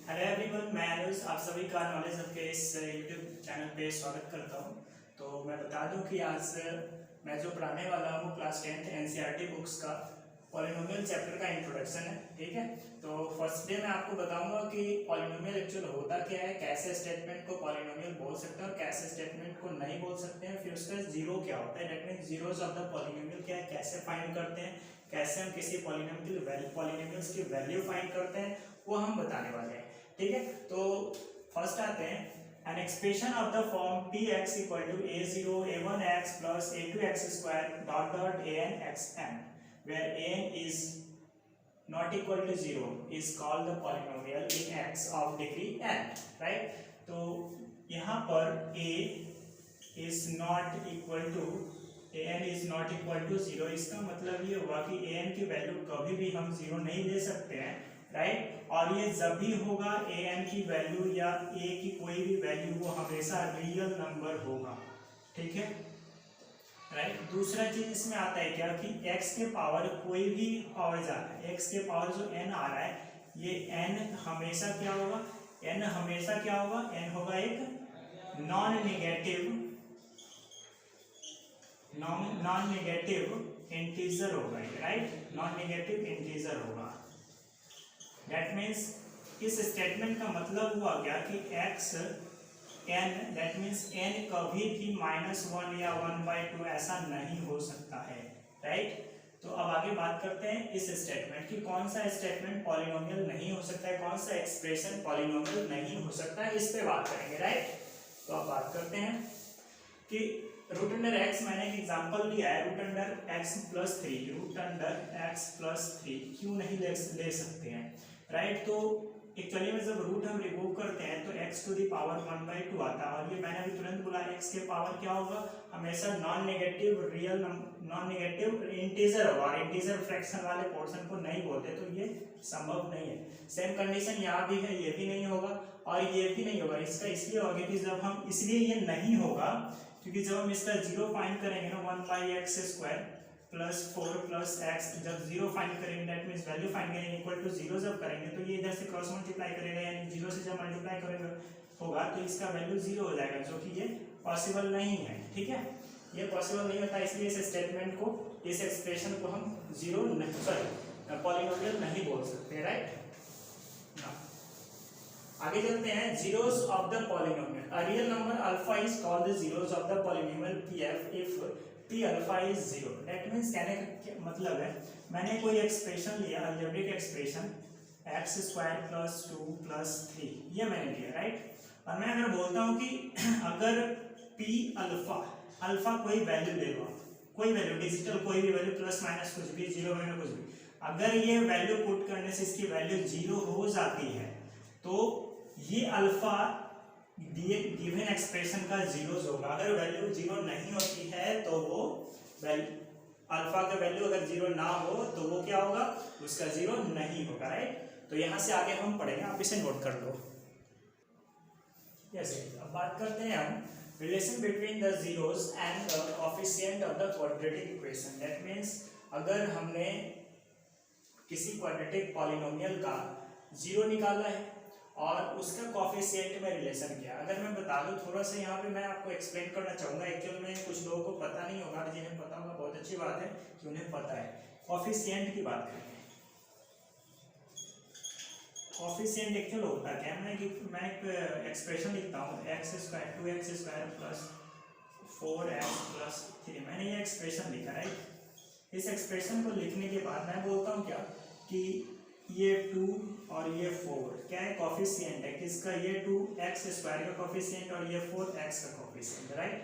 Hello everyone, मैं अनुज आप सभी का नॉलेज हब के इस यूट्यूब चैनल पे स्वागत करता हूं। तो मैं बता दूं कि आज मैं जो पढ़ाने वाला हूं क्लास 10th एनसीईआरटी बुक्स का पॉलिनोमियल चैप्टर का इंट्रोडक्शन है। ठीक है, तो फर्स्ट डे मैं आपको बताऊंगा कि पॉलिनोमियल एक्चुअल होता क्या है, कैसे स्टेटमेंट को पॉलिनोमियल बोल सकते हैं और कैसे स्टेटमेंट को नहीं बोल सकते हैं। फिर उसका जीरो क्या होता है, that means zeros of the polynomial क्या है, कैसे फाइंड करते हैं, कैसे हम किसी पॉलिनोमियल्स की वैल्यू फाइंड करते हैं, वो हम बताने वाले हैं। ठीक है, तो फर्स्ट आते हैं an expression of the form px equal to a0 a1x plus a2x square dot dot an xn where an is not equal to 0 is called the polynomial in x of degree n, right? तो यहाँ पर a is not equal to an is not equal to 0, इसका मतलब ये हुआ कि an की value कभी भी हम 0 नहीं ले सकते हैं, राइट? और ये जब भी होगा ए एन की वैल्यू या ए की कोई भी वैल्यू वो हमेशा रियल नंबर होगा। ठीक है, राइट? दूसरा चीज इसमें आता है क्या कि x के पावर कोई भी पावर जा रहा है, x के पावर जो n आ रहा है, ये n हमेशा क्या होगा, n हमेशा क्या होगा, n होगा एक नॉन नेगेटिव इंटीजर होगा, राइट? नॉन नेगेटिव इंटीजर होगा। दैट मीन्स इस स्टेटमेंट का मतलब हुआ क्या कि x n, that means n कभी भी -1 या 1/2 ऐसा नहीं हो सकता है, राइट? तो अब आगे बात करते हैं इस स्टेटमेंट की, कौन सा स्टेटमेंट पॉलिनोमियल नहीं हो सकता है, कौन सा एक्सप्रेशन पॉलिनोमियल नहीं हो सकता है, इस पे बात करेंगे, राइट? तो अब बात करते हैं कि रूट अंडर एक्स, मैंने एक एग्जांपल लिया है, root under x plus 3, root under x plus 3 क्यों नहीं ले सकते हैं, राइट? तो एक्चुअली में जब रूट हम रिमूव करते हैं तो x टू दी पावर 1/2 आता है, और ये मैंने अभी तुरंत बोला x के पावर क्या होगा, हमेशा नॉन नेगेटिव इंटीजर होगा, और इंटीजर फ्रैक्शन वाले पोर्शन को नहीं बोलते, तो ये संभव नहीं है। सेम कंडीशन यहाँ भी है, ये भी नहीं होगा और ये भी नहीं होगा। इसका इसलिए होगा कि जब हम, इसलिए ये नहीं होगा क्योंकि जब हम इसका जीरो फाइंड करेंगे ना, 1/x² प्लस 4 प्लस एक्स, जब जीरो फाइंड करेंगे दैट मीन्स वैल्यू फाइंड करेंगे इक्वल टू जीरो जब करेंगे तो ये इधर से क्रॉस मल्टीप्लाई करेगा, यानी जीरो से जब मल्टीप्लाई करेगा होगा तो इसका वैल्यू जीरो हो जाएगा, जो कि ये पॉसिबल नहीं है। ठीक है, ये पॉसिबल नहीं होता, इसलिए इस स्टेटमेंट को, इस एक्सप्रेशन को हम जीरो पॉलिनोमियल नहीं बोल सकते, राइट? आगे चलते हैं, zeros of the polynomial. A real number alpha is called the zeros of the polynomial pf if p alpha is 0। That means कहने का मतलब है, मैंने कोई एक्सप्रेशन लिया, अलजेब्रिक एक्सप्रेशन x² + 2 + 3, ये मैंने लिया, राइट? और मैं अगर बोलता हूं कि अगर p अल्फा कोई वैल्यू ले लो, कोई वैल्यू डिजिटल, कोई भी वैल्यू प्लस माइनस कुछ भी, जीरो माइनस कुछ भी, अगर ये वैल्यू पुट करने से इसकी वैल्यू जीरो हो जाती है तो ये अल्फा गिवन एक्सप्रेशन का जीरोस होगा। अगर वैल्यू जीरो नहीं होती है तो वो अल्फा का वैल्यू अगर जीरो ना हो तो वो क्या होगा, उसका जीरो नहीं होगा, राइट? तो यहां से आगे हम पढ़ेंगे, आप इसे नोट कर लो। यस, अब बात करते हैं हम relation between the zeros and the coefficient of the quadratic equation. That means अगर हमने किसी क्वाड्रेटिक पॉलिनोमियल का जीरो निकाला है और उसका कोएफिशिएंट में रिलेशन किया, अगर मैं बता दूं थोड़ा सा, यहाँ पे मैं आपको एक्सप्लेन करना चाहूंगा। एक्चुअल में कुछ लोगों को पता नहीं होगा, जिन्हें पता होगा बहुत अच्छी बात है कि उन्हें पता है। कोएफिशिएंट की बात करेंगे। कोएफिशिएंट एक्चुअल होता क्या है, मैं एक एक्सप्रेशन लिखता हूँ, x² 2x² + 4x + 3, मैंने ये एक्सप्रेशन लिखा, राइट? इस एक्सप्रेशन को लिखने के बाद मैं बोलता हूँ क्या कि ये 2 और ये 4 क्या है, कोएफिशिएंट है किसका, ये 2x² का कोएफिशिएंट और ये 4x का कोएफिशिएंट, राइट?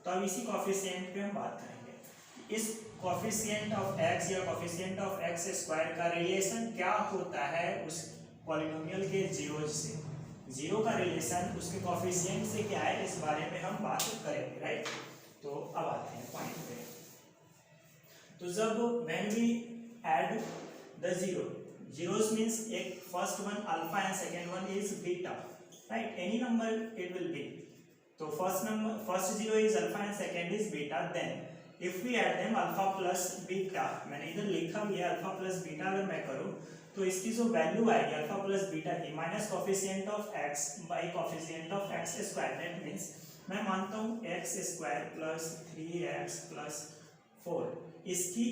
तो अब इसी कोएफिशिएंट पे हम बात करेंगे। इस कोएफिशिएंट ऑफ x या कोएफिशिएंट ऑफ x² का रिलेशन क्या होता है उस पॉलिनोमियल के जीरो से, जीरो का रिलेशन उसके कोएफिशिएंट से क्या है, इस बारे में हम बात करेंगे, राइट? तो अब आते हैं पॉइंट पे। तो जब when we add the zeros means एक first one alpha and second one is beta, right? Any number it will be, तो first zero is alpha and second is beta, then if we add them alpha plus beta, मैंने इधर लिखा भी है alpha plus beta, अगर मैं करूँ तो इसकी जो वैल्यू आएगी अल्फा प्लस बीटा की minus coefficient of x by coefficient of x square, that means मैं मानता हूँ x square plus 3x plus 4, इसकी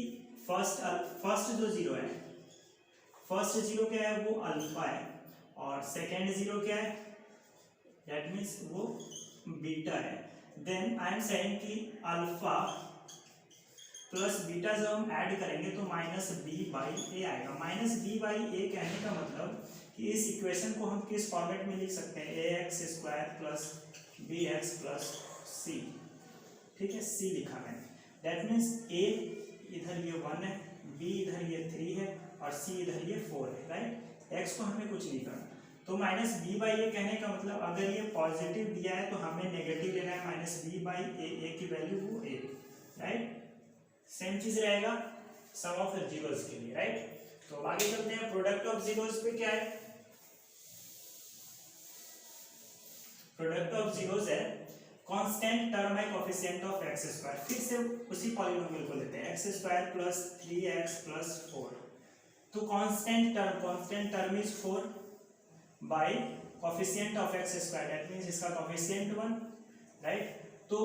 फर्स्ट जो जीरो है, फर्स्ट जीरो क्या है वो अल्फा है, और सेकेंड जीरो क्या है, दैट मीन्स वो बीटा है। देन आई एम सेइंग कि अल्फा प्लस बीटा जब हम ऐड करेंगे तो माइनस बी बाई ए आएगा। माइनस बी बाई ए कहने का मतलब कि इस इक्वेशन को हम किस फॉर्मेट में लिख सकते हैं, a x square plus b x plus c, ठीक है, सी लिखा मैंने, दैट मीन्स ए इधर ये 1 है, बी इधर ये 3 है और सी इधर ये 4 है, राइट। एक्स को हमें कुछ नहीं करना, तो माइनस बी बाई ए कहने का मतलब अगर ये पॉजिटिव दिया है तो हमें नेगेटिव लेना है, माइनस बी बाई ए की वैल्यू वो ए, राइट। सेम चीज रहेगा सम ऑफ जीरोस के लिए, राइट। तो आगे चलते हैं, प्रोडक्ट ऑफ जीरोस पे क्या है, प्रोडक्ट ऑफ जीरोस है कांस्टेंट टर्म है कोएफिशिएंट ऑफ एक्स स्क्वायर, फिर से उसी पॉलिनोमियल को लेते हैं, x square plus 3x plus 4, तो constant term is 4 by coefficient of x square, that means इसका कोएफिशिएंट 1, राइट। तो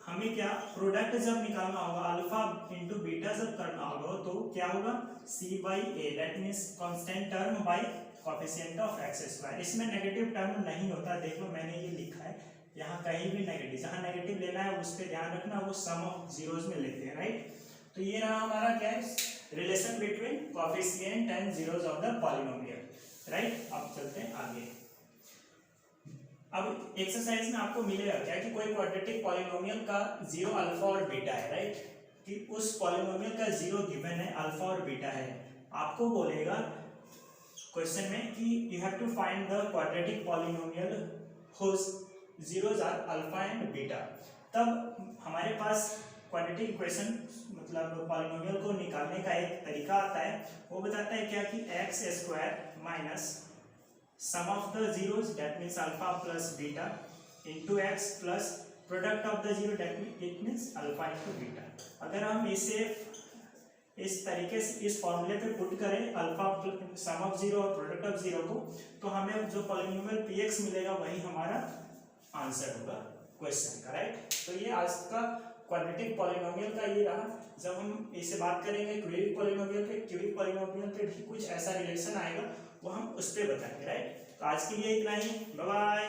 हमें क्या प्रोडक्ट जब निकालना होगा, अल्फा इंटू बीटा जब करना होगा तो क्या होगा, c by a, that means constant term by coefficient of x square. इसमें नेगेटिव टर्म नहीं होता, देख लो मैंने ये लिखा है, यहाँ कहीं भी नेगेटिव, जहाँ नेगेटिव लेना है उस पर ध्यान रखना, वो सम ऑफ जीरोस में लेते हैं, राइट। तो ये रहा हमारा क्या है, relation between coefficient and zeros of the polynomial, right. अब चलते हैं आगे। अब एक्सरसाइज में आपको मिलेगा क्या कि कोई क्वाड्रेटिक पॉलिनोमियल का जीरो अल्फा और बीटा है, राइट, कि उस पॉलिनोमियल का जीरो गिवन है, अल्फा और बीटा है। आपको बोलेगा क्वेश्चन में कि you have to find the quadratic polynomial whose zeros are alpha and beta. तब हमारे पास क्वाड्रेटिक इक्वेशन मतलब पॉलिनोमियल को निकालने का एक तरीका आता है, वो बताता है क्या कि x square minus sum of the zeros, that means alpha plus beta into x plus product of the zero, that means it means alpha into beta। अगर हम इसे इस तरीके से इस फॉर्मूले पे पुट करें अल्फा सम ऑफ जीरो और प्रोडक्ट ऑफ जीरो को, तो हमें जो पॉलिनोमियल px मिलेगा वही हमारा आंसर होगा क्वेश्चन का, राइट। तो ये आज का क्वाड्रेटिक पॉलिनोमियल का ये रहा। जब हम इसे बात करेंगे क्यूबिक पॉलिनोमियल पे, क्यूबिक पॉलिनोमियल पे भी कुछ ऐसा रिलेशन आएगा, वो हम उस पर बताएंगे, राइट। तो आज के लिए इतना ही, बाय बाय।